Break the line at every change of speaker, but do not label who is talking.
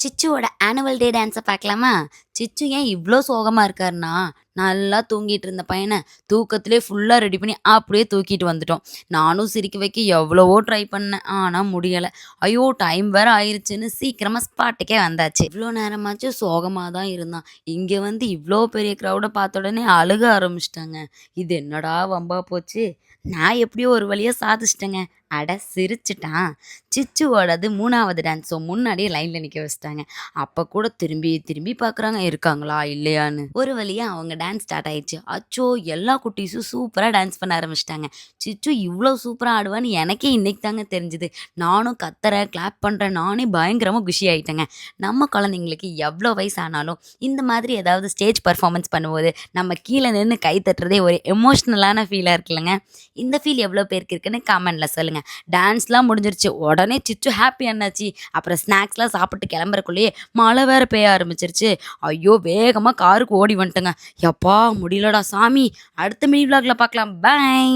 சிச்சுவோட annual day டான்ஸ பார்க்கலாமா? சிச்சு ஏன் இவ்ளோ சோகமா இருக்காருன்னா, நல்லா தூங்கிட்டு இருந்த பையன தூக்கத்திலே ஃபுல்லா ரெடி பண்ணி அப்படியே தூக்கிட்டு வந்துட்டோம். நானும் சிரிக்க வைக்க எவ்வளவோ ட்ரை பண்ணேன். ஆனா முடியல. ஐயோ! டைம் வேற ஆயிருச்சுன்னு சீக்கிரமா ஸ்பாட்டுக்கே வந்தாச்சு. இவ்ளோ நேரமாச்சும் சோகமா தான் இருந்தான். இங்க வந்து இவ்ளோ பெரிய கிரவுட பார்த்த உடனே அழுக ஆரம்பிச்சுட்டாங்க. இது என்னடா வம்பா போச்சு? நான் எப்படியோ ஒரு வழியா சாதிச்சுட்டேங்க. அட சிரிச்சுட்டான். சிச்சுவோடது 3வது டான்ஸ். ஸோ முன்னாடியே லைன்ல நிக்க வச்சுட்டாங்க. அப்ப கூட திரும்பி திரும்பி பார்க்குறாங்க இருக்காங்களா இல்லையான்னு. ஒரு வழியா அவங்க டான்ஸ் ஸ்டார்ட் ஆயிடுச்சு. அச்சோ! எல்லா குட்டீஸும் சூப்பரா டான்ஸ் பண்ண ஆரம்பிச்சுட்டாங்க. சிச்சு இவ்ளோ சூப்பரா ஆடுவான்னு எனக்கே இன்னைக்கு தாங்க தெரிஞ்சுது. நானும் கத்துறேன், கிளாப் பண்றேன். நானே பயங்கரமா குஷி ஆயிட்டேங்க. நம்ம குழந்தைங்களுக்கு எவ்ளோ வயசு ஆனாலும் இந்த மாதிரி ஏதாவது ஸ்டேஜ் பெர்ஃபார்மன்ஸ் பண்ணும்போது நம்ம கீழ நின்னு கை தட்டுறதே ஒரு எமோஷனலான ஃபீலா இருக்குல்லங்க. இந்த ஃபீல் எவ்ளோ பேருக்கு இருக்குன்னு கமெண்ட்ல சொல்லுங்க. டான்ஸ்லாம் முடிஞ்சிருச்சு. உடனே சிச்சு ஹாப்பி ஆனாச்சு. அப்புறம் ஸ்நாக்ஸ்லாம் சாப்பிட்டு கிளம்புறக்குள்ளேயே மழை வேற பெய்ய ஆரம்பிச்சிருச்சு. ஐயோ! வேகமா காருக்கு ஓடி வந்துட்டேங்க. யப்பா முடியலடா சாமி. அடுத்த மினி விளாக்ல பார்க்கலாம். பாய்.